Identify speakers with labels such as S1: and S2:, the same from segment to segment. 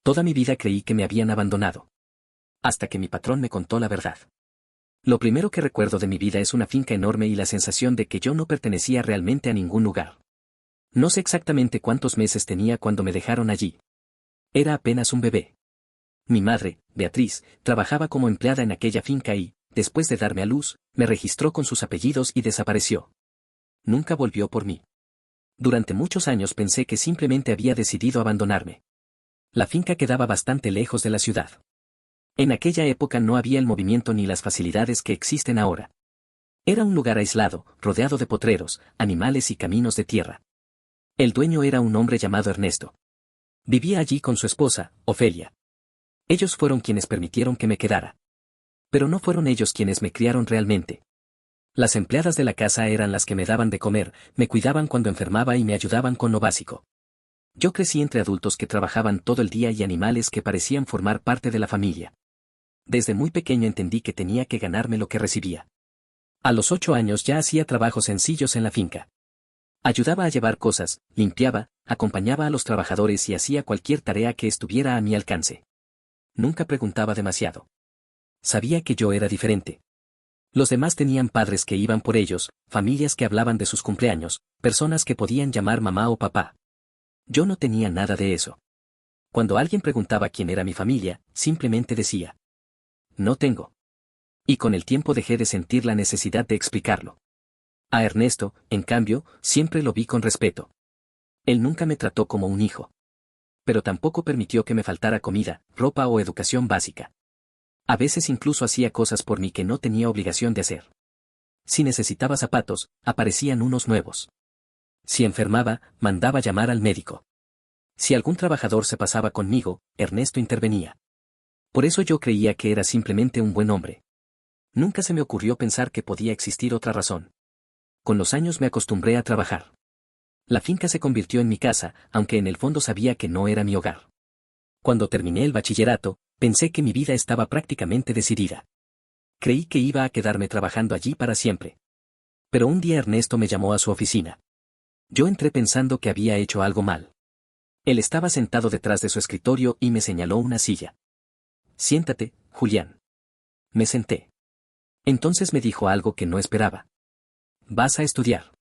S1: Toda mi vida creí que me habían abandonado. Hasta que mi patrón me contó la verdad. Lo primero que recuerdo de mi vida es una finca enorme y la sensación de que yo no pertenecía realmente a ningún lugar. No sé exactamente cuántos meses tenía cuando me dejaron allí. Era apenas un bebé. Mi madre, Beatriz, trabajaba como empleada en aquella finca y, después de darme a luz, me registró con sus apellidos y desapareció. Nunca volvió por mí. Durante muchos años pensé que simplemente había decidido abandonarme. La finca quedaba bastante lejos de la ciudad. En aquella época no había el movimiento ni las facilidades que existen ahora. Era un lugar aislado, rodeado de potreros, animales y caminos de tierra. El dueño era un hombre llamado Ernesto. Vivía allí con su esposa, Ofelia. Ellos fueron quienes permitieron que me quedara. Pero no fueron ellos quienes me criaron realmente. Las empleadas de la casa eran las que me daban de comer, me cuidaban cuando enfermaba y me ayudaban con lo básico. Yo crecí entre adultos que trabajaban todo el día y animales que parecían formar parte de la familia. Desde muy pequeño entendí que tenía que ganarme lo que recibía. A los 8 años ya hacía trabajos sencillos en la finca. Ayudaba a llevar cosas, limpiaba, acompañaba a los trabajadores y hacía cualquier tarea que estuviera a mi alcance. Nunca preguntaba demasiado. Sabía que yo era diferente. Los demás tenían padres que iban por ellos, familias que hablaban de sus cumpleaños, personas que podían llamar mamá o papá. Yo no tenía nada de eso. Cuando alguien preguntaba quién era mi familia, simplemente decía: no tengo. Y con el tiempo dejé de sentir la necesidad de explicarlo. A Ernesto, en cambio, siempre lo vi con respeto. Él nunca me trató como un hijo. Pero tampoco permitió que me faltara comida, ropa o educación básica. A veces incluso hacía cosas por mí que no tenía obligación de hacer. Si necesitaba zapatos, aparecían unos nuevos. Si enfermaba, mandaba llamar al médico. Si algún trabajador se pasaba conmigo, Ernesto intervenía. Por eso yo creía que era simplemente un buen hombre. Nunca se me ocurrió pensar que podía existir otra razón. Con los años me acostumbré a trabajar. La finca se convirtió en mi casa, aunque en el fondo sabía que no era mi hogar. Cuando terminé el bachillerato, pensé que mi vida estaba prácticamente decidida. Creí que iba a quedarme trabajando allí para siempre. Pero un día Ernesto me llamó a su oficina. Yo entré pensando que había hecho algo mal. Él estaba sentado detrás de su escritorio y me señaló una silla. Siéntate, Julián. Me senté. Entonces me dijo algo que no esperaba. Vas a estudiar.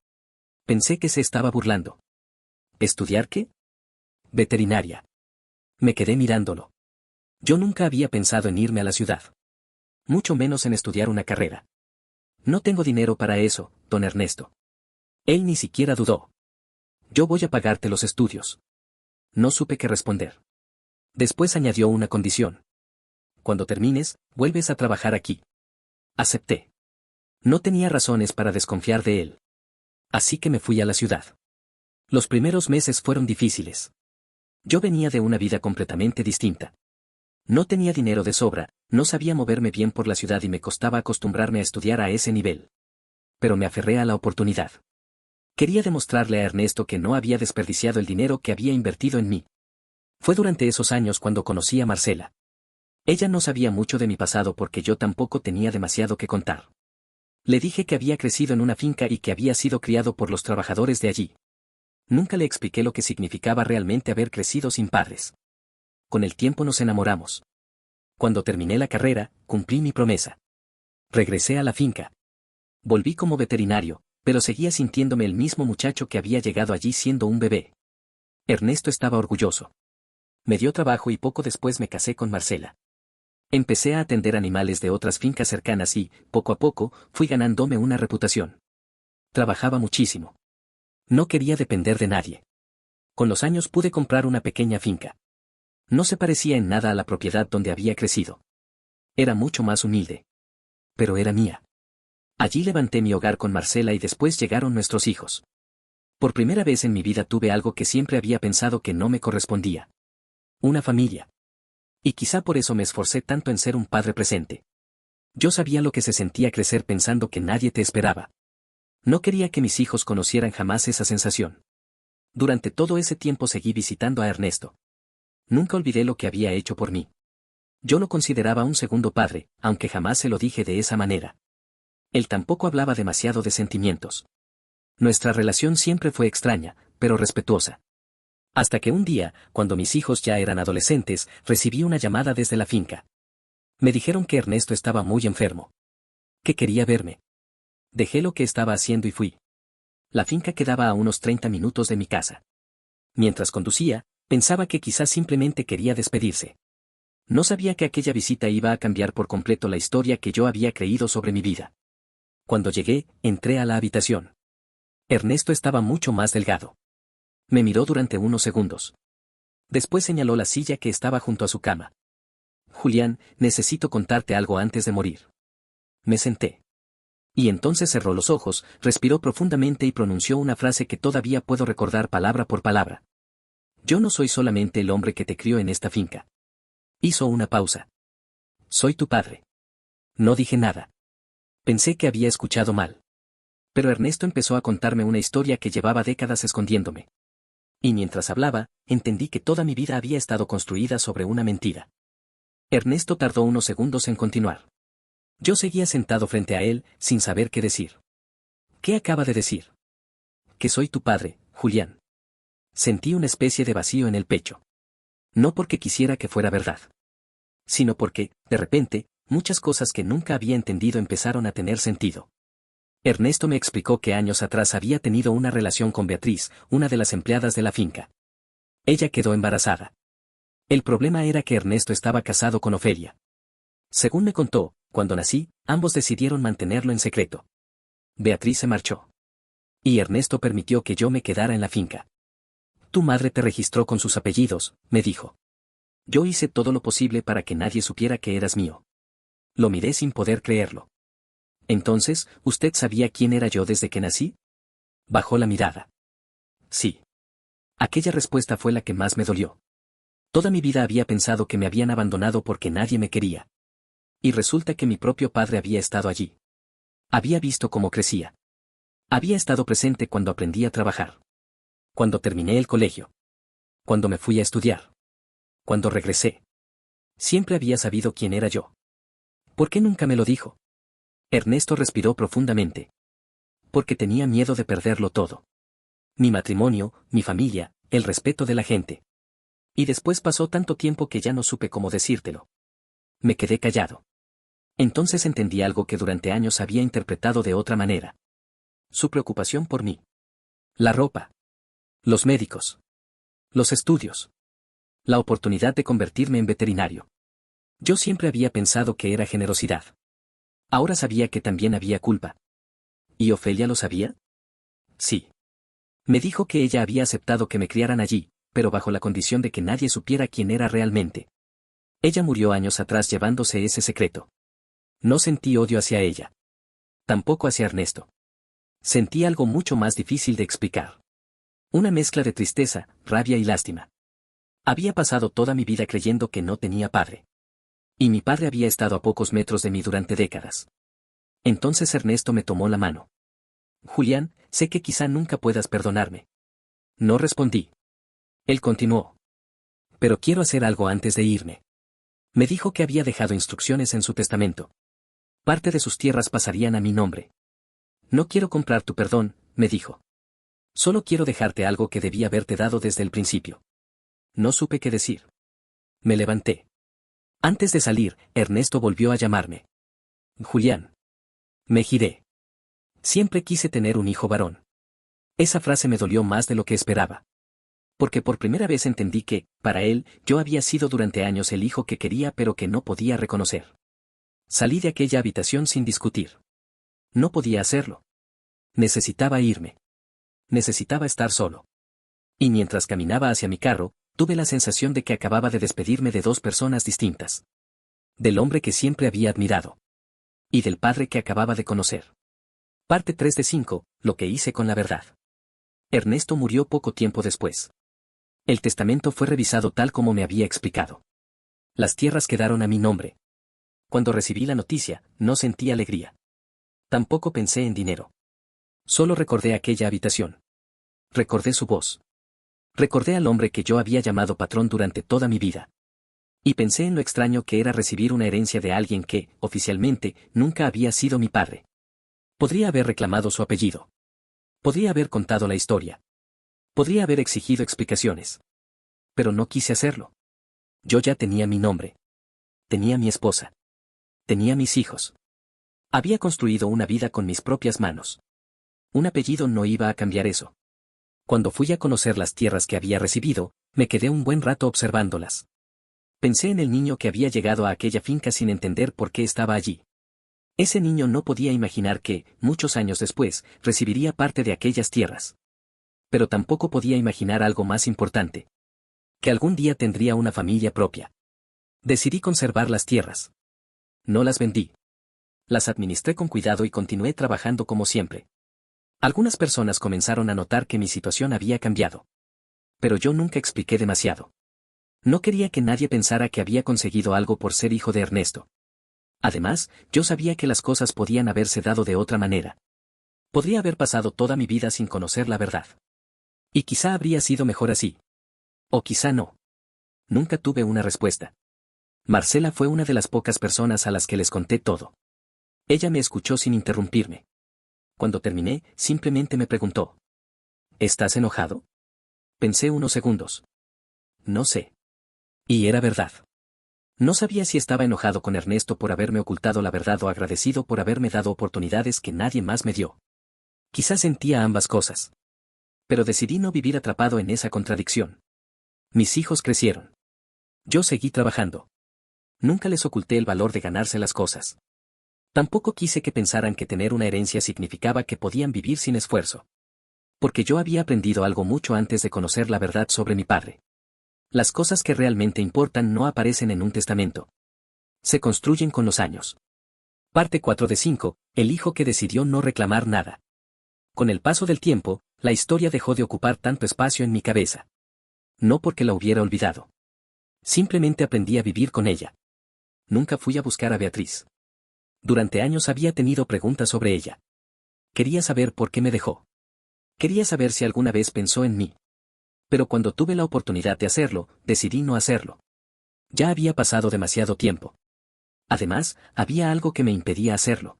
S1: Pensé que se estaba burlando. ¿Estudiar qué? Veterinaria. Me quedé mirándolo. Yo nunca había pensado en irme a la ciudad. Mucho menos en estudiar una carrera. No tengo dinero para eso, don Ernesto. Él ni siquiera dudó. Yo voy a pagarte los estudios. No supe qué responder. Después añadió una condición. Cuando termines, vuelves a trabajar aquí. Acepté. No tenía razones para desconfiar de él. Así que me fui a la ciudad. Los primeros meses fueron difíciles. Yo venía de una vida completamente distinta. No tenía dinero de sobra, no sabía moverme bien por la ciudad y me costaba acostumbrarme a estudiar a ese nivel. Pero me aferré a la oportunidad. Quería demostrarle a Ernesto que no había desperdiciado el dinero que había invertido en mí. Fue durante esos años cuando conocí a Marcela. Ella no sabía mucho de mi pasado porque yo tampoco tenía demasiado que contar. Le dije que había crecido en una finca y que había sido criado por los trabajadores de allí. Nunca le expliqué lo que significaba realmente haber crecido sin padres. Con el tiempo nos enamoramos. Cuando terminé la carrera, cumplí mi promesa. Regresé a la finca. Volví como veterinario, pero seguía sintiéndome el mismo muchacho que había llegado allí siendo un bebé. Ernesto estaba orgulloso. Me dio trabajo y poco después me casé con Marcela. Empecé a atender animales de otras fincas cercanas y, poco a poco, fui ganándome una reputación. Trabajaba muchísimo. No quería depender de nadie. Con los años pude comprar una pequeña finca. No se parecía en nada a la propiedad donde había crecido. Era mucho más humilde. Pero era mía. Allí levanté mi hogar con Marcela y después llegaron nuestros hijos. Por primera vez en mi vida tuve algo que siempre había pensado que no me correspondía. Una familia. Y quizá por eso me esforcé tanto en ser un padre presente. Yo sabía lo que se sentía crecer pensando que nadie te esperaba. No quería que mis hijos conocieran jamás esa sensación. Durante todo ese tiempo seguí visitando a Ernesto. Nunca olvidé lo que había hecho por mí. Yo lo consideraba un segundo padre, aunque jamás se lo dije de esa manera. Él tampoco hablaba demasiado de sentimientos. Nuestra relación siempre fue extraña, pero respetuosa. Hasta que un día, cuando mis hijos ya eran adolescentes, recibí una llamada desde la finca. Me dijeron que Ernesto estaba muy enfermo. Que quería verme. Dejé lo que estaba haciendo y fui. La finca quedaba a unos 30 minutos de mi casa. Mientras conducía, pensaba que quizás simplemente quería despedirse. No sabía que aquella visita iba a cambiar por completo la historia que yo había creído sobre mi vida. Cuando llegué, entré a la habitación. Ernesto estaba mucho más delgado. Me miró durante unos segundos. Después señaló la silla que estaba junto a su cama. Julián, necesito contarte algo antes de morir. Me senté. Y entonces cerró los ojos, respiró profundamente y pronunció una frase que todavía puedo recordar palabra por palabra. Yo no soy solamente el hombre que te crió en esta finca. Hizo una pausa. Soy tu padre. No dije nada. Pensé que había escuchado mal. Pero Ernesto empezó a contarme una historia que llevaba décadas escondiéndome. Y mientras hablaba, entendí que toda mi vida había estado construida sobre una mentira. Ernesto tardó unos segundos en continuar. Yo seguía sentado frente a él, sin saber qué decir. ¿Qué acaba de decir? Que soy tu padre, Julián. Sentí una especie de vacío en el pecho. No porque quisiera que fuera verdad. Sino porque, de repente, muchas cosas que nunca había entendido empezaron a tener sentido. Ernesto me explicó que años atrás había tenido una relación con Beatriz, una de las empleadas de la finca. Ella quedó embarazada. El problema era que Ernesto estaba casado con Ofelia. Según me contó, cuando nací, ambos decidieron mantenerlo en secreto. Beatriz se marchó. Y Ernesto permitió que yo me quedara en la finca. Tu madre te registró con sus apellidos, me dijo. Yo hice todo lo posible para que nadie supiera que eras mío. Lo miré sin poder creerlo. Entonces, ¿usted sabía quién era yo desde que nací? Bajó la mirada. Sí. Aquella respuesta fue la que más me dolió. Toda mi vida había pensado que me habían abandonado porque nadie me quería. Y resulta que mi propio padre había estado allí. Había visto cómo crecía. Había estado presente cuando aprendí a trabajar. Cuando terminé el colegio. Cuando me fui a estudiar. Cuando regresé. Siempre había sabido quién era yo. ¿Por qué nunca me lo dijo? Ernesto respiró profundamente. Porque tenía miedo de perderlo todo. Mi matrimonio, mi familia, el respeto de la gente. Y después pasó tanto tiempo que ya no supe cómo decírtelo. Me quedé callado. Entonces entendí algo que durante años había interpretado de otra manera. Su preocupación por mí. La ropa. Los médicos. Los estudios. La oportunidad de convertirme en veterinario. Yo siempre había pensado que era generosidad. Ahora sabía que también había culpa. ¿Y Ofelia lo sabía? Sí. Me dijo que ella había aceptado que me criaran allí, pero bajo la condición de que nadie supiera quién era realmente. Ella murió años atrás llevándose ese secreto. No sentí odio hacia ella. Tampoco hacia Ernesto. Sentí algo mucho más difícil de explicar. Una mezcla de tristeza, rabia y lástima. Había pasado toda mi vida creyendo que no tenía padre. Y mi padre había estado a pocos metros de mí durante décadas. Entonces Ernesto me tomó la mano. Julián, sé que quizá nunca puedas perdonarme. No respondí. Él continuó. Pero quiero hacer algo antes de irme. Me dijo que había dejado instrucciones en su testamento. Parte de sus tierras pasarían a mi nombre. No quiero comprar tu perdón, me dijo. Solo quiero dejarte algo que debía haberte dado desde el principio. No supe qué decir. Me levanté. Antes de salir, Ernesto volvió a llamarme. Julián. Me giré. Siempre quise tener un hijo varón. Esa frase me dolió más de lo que esperaba. Porque por primera vez entendí que, para él, yo había sido durante años el hijo que quería pero que no podía reconocer. Salí de aquella habitación sin discutir. No podía hacerlo. Necesitaba irme. Necesitaba estar solo. Y mientras caminaba hacia mi carro, tuve la sensación de que acababa de despedirme de dos personas distintas. Del hombre que siempre había admirado. Y del padre que acababa de conocer. Parte 3 de 5, lo que hice con la verdad. Ernesto murió poco tiempo después. El testamento fue revisado tal como me había explicado. Las tierras quedaron a mi nombre. Cuando recibí la noticia, no sentí alegría. Tampoco pensé en dinero. Solo recordé aquella habitación. Recordé su voz. Recordé al hombre que yo había llamado patrón durante toda mi vida. Y pensé en lo extraño que era recibir una herencia de alguien que, oficialmente, nunca había sido mi padre. Podría haber reclamado su apellido. Podría haber contado la historia. Podría haber exigido explicaciones. Pero no quise hacerlo. Yo ya tenía mi nombre. Tenía mi esposa. Tenía mis hijos. Había construido una vida con mis propias manos. Un apellido no iba a cambiar eso. Cuando fui a conocer las tierras que había recibido, me quedé un buen rato observándolas. Pensé en el niño que había llegado a aquella finca sin entender por qué estaba allí. Ese niño no podía imaginar que, muchos años después, recibiría parte de aquellas tierras. Pero tampoco podía imaginar algo más importante. Que algún día tendría una familia propia. Decidí conservar las tierras. No las vendí. Las administré con cuidado y continué trabajando como siempre. Algunas personas comenzaron a notar que mi situación había cambiado. Pero yo nunca expliqué demasiado. No quería que nadie pensara que había conseguido algo por ser hijo de Ernesto. Además, yo sabía que las cosas podían haberse dado de otra manera. Podría haber pasado toda mi vida sin conocer la verdad. Y quizá habría sido mejor así. O quizá no. Nunca tuve una respuesta. Marcela fue una de las pocas personas a las que les conté todo. Ella me escuchó sin interrumpirme. Cuando terminé, simplemente me preguntó: ¿estás enojado? Pensé unos segundos. No sé. Y era verdad. No sabía si estaba enojado con Ernesto por haberme ocultado la verdad o agradecido por haberme dado oportunidades que nadie más me dio. Quizás sentía ambas cosas. Pero decidí no vivir atrapado en esa contradicción. Mis hijos crecieron. Yo seguí trabajando. Nunca les oculté el valor de ganarse las cosas. Tampoco quise que pensaran que tener una herencia significaba que podían vivir sin esfuerzo. Porque yo había aprendido algo mucho antes de conocer la verdad sobre mi padre. Las cosas que realmente importan no aparecen en un testamento. Se construyen con los años. Parte 4 de 5, el hijo que decidió no reclamar nada. Con el paso del tiempo, la historia dejó de ocupar tanto espacio en mi cabeza. No porque la hubiera olvidado. Simplemente aprendí a vivir con ella. Nunca fui a buscar a Beatriz. Durante años había tenido preguntas sobre ella. Quería saber por qué me dejó. Quería saber si alguna vez pensó en mí. Pero cuando tuve la oportunidad de hacerlo, decidí no hacerlo. Ya había pasado demasiado tiempo. Además, había algo que me impedía hacerlo.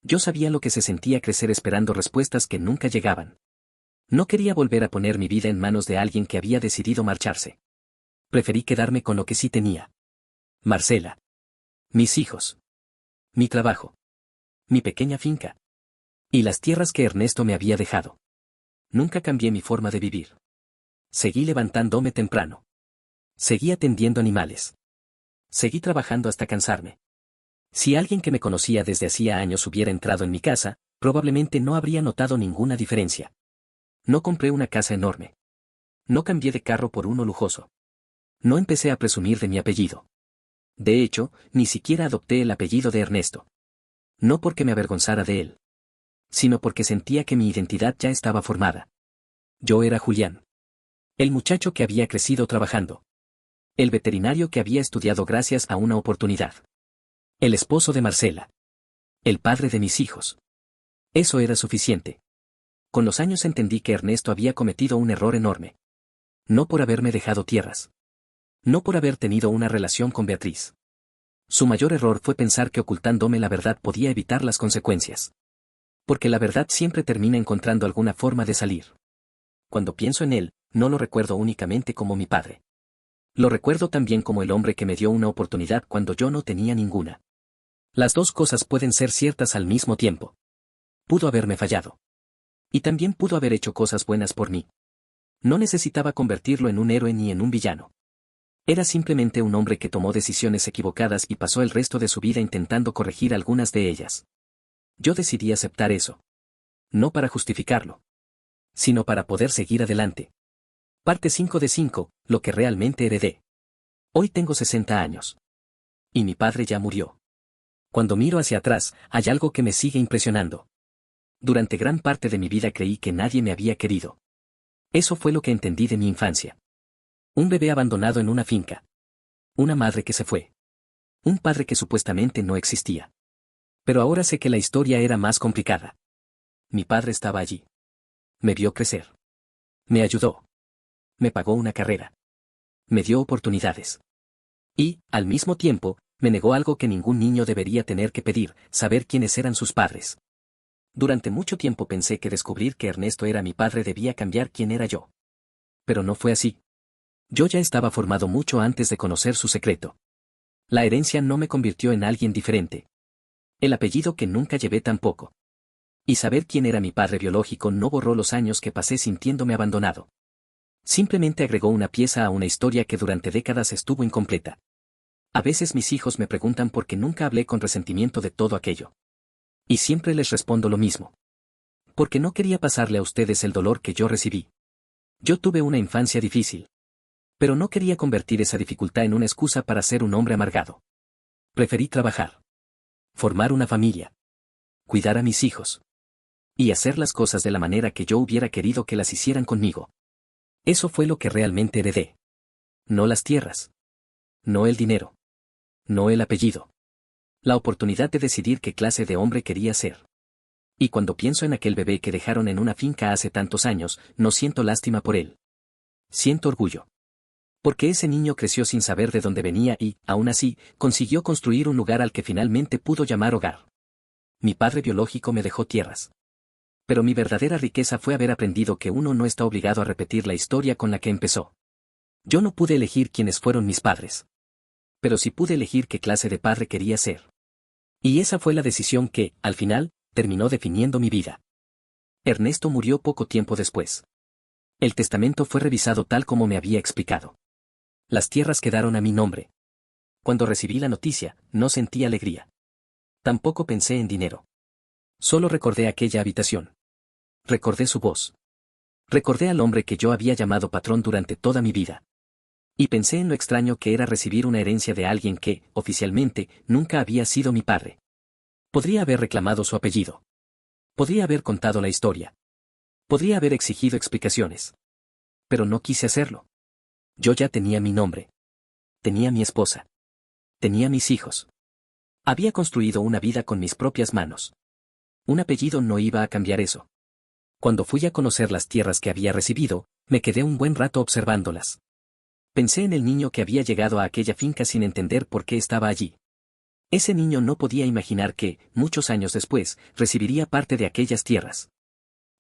S1: Yo sabía lo que se sentía crecer esperando respuestas que nunca llegaban. No quería volver a poner mi vida en manos de alguien que había decidido marcharse. Preferí quedarme con lo que sí tenía. Marcela. Mis hijos. Mi trabajo. Mi pequeña finca. Y las tierras que Ernesto me había dejado. Nunca cambié mi forma de vivir. Seguí levantándome temprano. Seguí atendiendo animales. Seguí trabajando hasta cansarme. Si alguien que me conocía desde hacía años hubiera entrado en mi casa, probablemente no habría notado ninguna diferencia. No compré una casa enorme. No cambié de carro por uno lujoso. No empecé a presumir de mi apellido. De hecho, ni siquiera adopté el apellido de Ernesto. No porque me avergonzara de él, sino porque sentía que mi identidad ya estaba formada. Yo era Julián. El muchacho que había crecido trabajando. El veterinario que había estudiado gracias a una oportunidad. El esposo de Marcela. El padre de mis hijos. Eso era suficiente. Con los años entendí que Ernesto había cometido un error enorme. No por haberme dejado tierras. No por haber tenido una relación con Beatriz. Su mayor error fue pensar que ocultándome la verdad podía evitar las consecuencias. Porque la verdad siempre termina encontrando alguna forma de salir. Cuando pienso en él, no lo recuerdo únicamente como mi padre. Lo recuerdo también como el hombre que me dio una oportunidad cuando yo no tenía ninguna. Las dos cosas pueden ser ciertas al mismo tiempo. Pudo haberme fallado. Y también pudo haber hecho cosas buenas por mí. No necesitaba convertirlo en un héroe ni en un villano. Era simplemente un hombre que tomó decisiones equivocadas y pasó el resto de su vida intentando corregir algunas de ellas. Yo decidí aceptar eso. No para justificarlo, sino para poder seguir adelante. Parte 5 de 5, lo que realmente heredé. Hoy tengo 60 años. Y mi padre ya murió. Cuando miro hacia atrás, hay algo que me sigue impresionando. Durante gran parte de mi vida creí que nadie me había querido. Eso fue lo que entendí de mi infancia. Un bebé abandonado en una finca. Una madre que se fue. Un padre que supuestamente no existía. Pero ahora sé que la historia era más complicada. Mi padre estaba allí. Me vio crecer. Me ayudó. Me pagó una carrera. Me dio oportunidades. Y, al mismo tiempo, me negó algo que ningún niño debería tener que pedir, saber quiénes eran sus padres. Durante mucho tiempo pensé que descubrir que Ernesto era mi padre debía cambiar quién era yo. Pero no fue así. Yo ya estaba formado mucho antes de conocer su secreto. La herencia no me convirtió en alguien diferente. El apellido que nunca llevé tampoco. Y saber quién era mi padre biológico no borró los años que pasé sintiéndome abandonado. Simplemente agregó una pieza a una historia que durante décadas estuvo incompleta. A veces mis hijos me preguntan por qué nunca hablé con resentimiento de todo aquello. Y siempre les respondo lo mismo. Porque no quería pasarle a ustedes el dolor que yo recibí. Yo tuve una infancia difícil. Pero no quería convertir esa dificultad en una excusa para ser un hombre amargado. Preferí trabajar. Formar una familia. Cuidar a mis hijos. Y hacer las cosas de la manera que yo hubiera querido que las hicieran conmigo. Eso fue lo que realmente heredé. No las tierras. No el dinero. No el apellido. La oportunidad de decidir qué clase de hombre quería ser. Y cuando pienso en aquel bebé que dejaron en una finca hace tantos años, no siento lástima por él. Siento orgullo. Porque ese niño creció sin saber de dónde venía y, aún así, consiguió construir un lugar al que finalmente pudo llamar hogar. Mi padre biológico me dejó tierras. Pero mi verdadera riqueza fue haber aprendido que uno no está obligado a repetir la historia con la que empezó. Yo no pude elegir quiénes fueron mis padres. Pero sí pude elegir qué clase de padre quería ser. Y esa fue la decisión que, al final, terminó definiendo mi vida. Ernesto murió poco tiempo después. El testamento fue revisado tal como me había explicado. Las tierras quedaron a mi nombre. Cuando recibí la noticia, no sentí alegría. Tampoco pensé en dinero. Solo recordé aquella habitación. Recordé su voz. Recordé al hombre que yo había llamado patrón durante toda mi vida. Y pensé en lo extraño que era recibir una herencia de alguien que, oficialmente, nunca había sido mi padre. Podría haber reclamado su apellido. Podría haber contado la historia. Podría haber exigido explicaciones. Pero no quise hacerlo. Yo ya tenía mi nombre. Tenía mi esposa. Tenía mis hijos. Había construido una vida con mis propias manos. Un apellido no iba a cambiar eso. Cuando fui a conocer las tierras que había recibido, me quedé un buen rato observándolas. Pensé en el niño que había llegado a aquella finca sin entender por qué estaba allí. Ese niño no podía imaginar que, muchos años después, recibiría parte de aquellas tierras.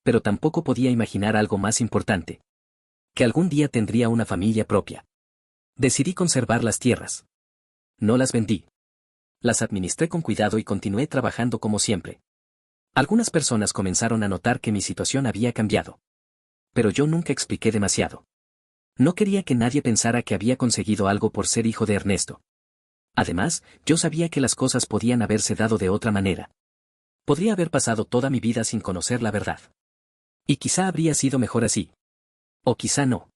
S1: Pero tampoco podía imaginar algo más importante. Que algún día tendría una familia propia. Decidí conservar las tierras. No las vendí. Las administré con cuidado y continué trabajando como siempre. Algunas personas comenzaron a notar que mi situación había cambiado. Pero yo nunca expliqué demasiado. No quería que nadie pensara que había conseguido algo por ser hijo de Ernesto. Además, yo sabía que las cosas podían haberse dado de otra manera. Podría haber pasado toda mi vida sin conocer la verdad. Y quizá habría sido mejor así. O quizá no.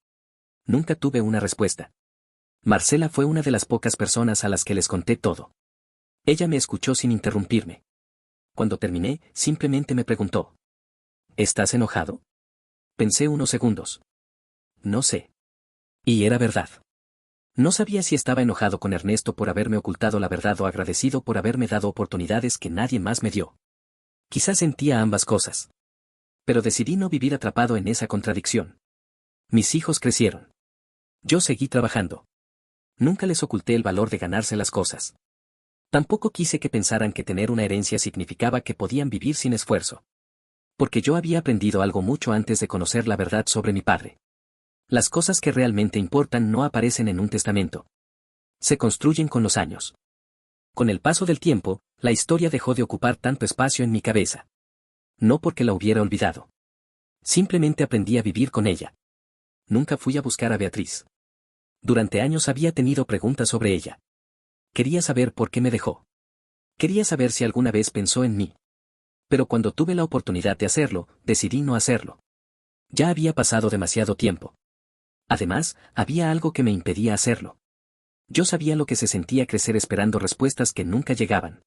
S1: Nunca tuve una respuesta. Marcela fue una de las pocas personas a las que les conté todo. Ella me escuchó sin interrumpirme. Cuando terminé, simplemente me preguntó: ¿estás enojado? Pensé unos segundos. No sé. Y era verdad. No sabía si estaba enojado con Ernesto por haberme ocultado la verdad o agradecido por haberme dado oportunidades que nadie más me dio. Quizás sentía ambas cosas. Pero decidí no vivir atrapado en esa contradicción. Mis hijos crecieron. Yo seguí trabajando. Nunca les oculté el valor de ganarse las cosas. Tampoco quise que pensaran que tener una herencia significaba que podían vivir sin esfuerzo. Porque yo había aprendido algo mucho antes de conocer la verdad sobre mi padre. Las cosas que realmente importan no aparecen en un testamento. Se construyen con los años. Con el paso del tiempo, la historia dejó de ocupar tanto espacio en mi cabeza. No porque la hubiera olvidado. Simplemente aprendí a vivir con ella. Nunca fui a buscar a Beatriz. Durante años había tenido preguntas sobre ella. Quería saber por qué me dejó. Quería saber si alguna vez pensó en mí. Pero cuando tuve la oportunidad de hacerlo, decidí no hacerlo. Ya había pasado demasiado tiempo. Además, había algo que me impedía hacerlo. Yo sabía lo que se sentía crecer esperando respuestas que nunca llegaban.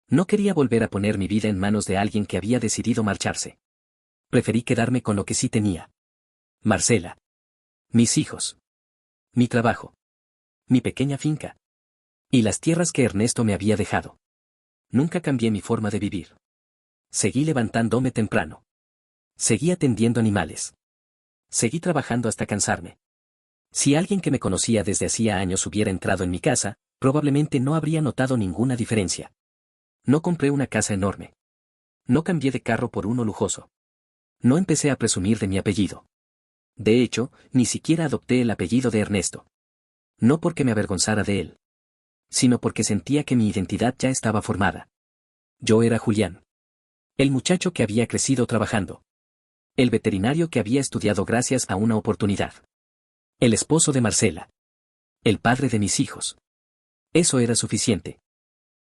S1: No quería volver a poner mi vida en manos de alguien que había decidido marcharse. Preferí quedarme con lo que sí tenía. Marcela. Mis hijos. Mi trabajo. Mi pequeña finca. Y las tierras que Ernesto me había dejado. Nunca cambié mi forma de vivir. Seguí levantándome temprano. Seguí atendiendo animales. Seguí trabajando hasta cansarme. Si alguien que me conocía desde hacía años hubiera entrado en mi casa, probablemente no habría notado ninguna diferencia. No compré una casa enorme. No cambié de carro por uno lujoso. No empecé a presumir de mi apellido. De hecho, ni siquiera adopté el apellido de Ernesto. No porque me avergonzara de él, sino porque sentía que mi identidad ya estaba formada. Yo era Julián. El muchacho que había crecido trabajando. El veterinario que había estudiado gracias a una oportunidad. El esposo de Marcela. El padre de mis hijos. Eso era suficiente.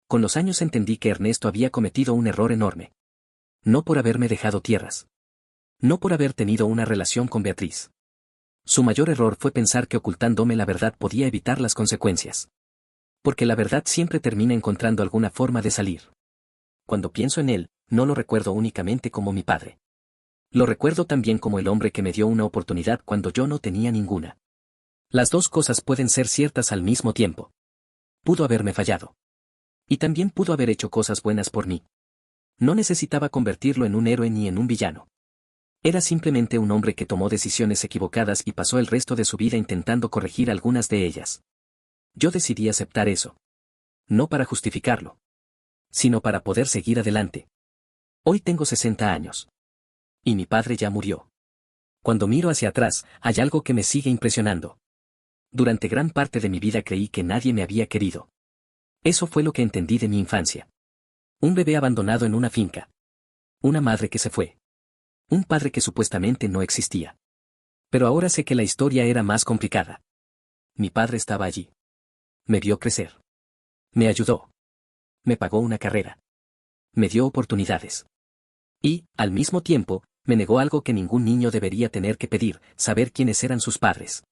S1: Con los años entendí que Ernesto había cometido un error enorme. No por haberme dejado tierras. No por haber tenido una relación con Beatriz. Su mayor error fue pensar que ocultándome la verdad podía evitar las consecuencias. Porque la verdad siempre termina encontrando alguna forma de salir. Cuando pienso en él, no lo recuerdo únicamente como mi padre. Lo recuerdo también como el hombre que me dio una oportunidad cuando yo no tenía ninguna. Las dos cosas pueden ser ciertas al mismo tiempo. Pudo haberme fallado. Y también pudo haber hecho cosas buenas por mí. No necesitaba convertirlo en un héroe ni en un villano. Era simplemente un hombre que tomó decisiones equivocadas y pasó el resto de su vida intentando corregir algunas de ellas. Yo decidí aceptar eso. No para justificarlo, sino para poder seguir adelante. Hoy tengo 60 años. Y mi padre ya murió. Cuando miro hacia atrás, hay algo que me sigue impresionando. Durante gran parte de mi vida creí que nadie me había querido. Eso fue lo que entendí de mi infancia. Un bebé abandonado en una finca. Una madre que se fue. Un padre que supuestamente no existía. Pero ahora sé que la historia era más complicada. Mi padre estaba allí. Me vio crecer. Me ayudó. Me pagó una carrera. Me dio oportunidades. Y, al mismo tiempo, me negó algo que ningún niño debería tener que pedir, saber quiénes eran sus padres.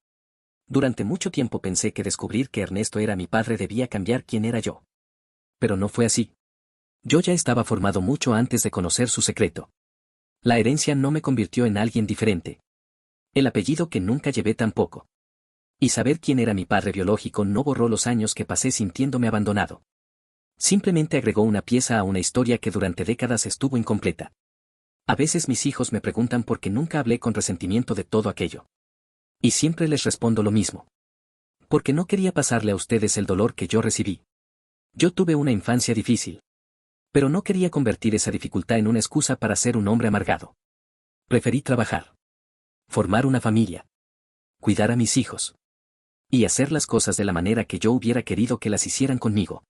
S1: Durante mucho tiempo pensé que descubrir que Ernesto era mi padre debía cambiar quién era yo. Pero no fue así. Yo ya estaba formado mucho antes de conocer su secreto. La herencia no me convirtió en alguien diferente. El apellido que nunca llevé tampoco. Y saber quién era mi padre biológico no borró los años que pasé sintiéndome abandonado. Simplemente agregó una pieza a una historia que durante décadas estuvo incompleta. A veces mis hijos me preguntan por qué nunca hablé con resentimiento de todo aquello. Y siempre les respondo lo mismo. Porque no quería pasarle a ustedes el dolor que yo recibí. Yo tuve una infancia difícil. Pero no quería convertir esa dificultad en una excusa para ser un hombre amargado. Preferí trabajar. Formar una familia. Cuidar a mis hijos. Y hacer las cosas de la manera que yo hubiera querido que las hicieran conmigo.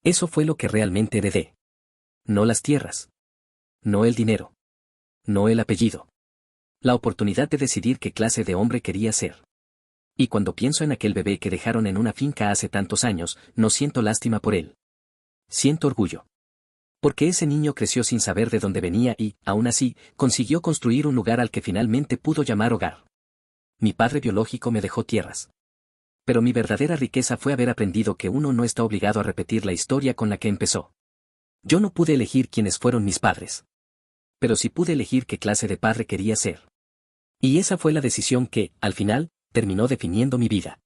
S1: Eso fue lo que realmente heredé. No las tierras. No el dinero. No el apellido. La oportunidad de decidir qué clase de hombre quería ser. Y cuando pienso en aquel bebé que dejaron en una finca hace tantos años, no siento lástima por él. Siento orgullo. Porque ese niño creció sin saber de dónde venía y, aún así, consiguió construir un lugar al que finalmente pudo llamar hogar. Mi padre biológico me dejó tierras. Pero mi verdadera riqueza fue haber aprendido que uno no está obligado a repetir la historia con la que empezó. Yo no pude elegir quiénes fueron mis padres. Pero sí pude elegir qué clase de padre quería ser. Y esa fue la decisión que, al final, terminó definiendo mi vida.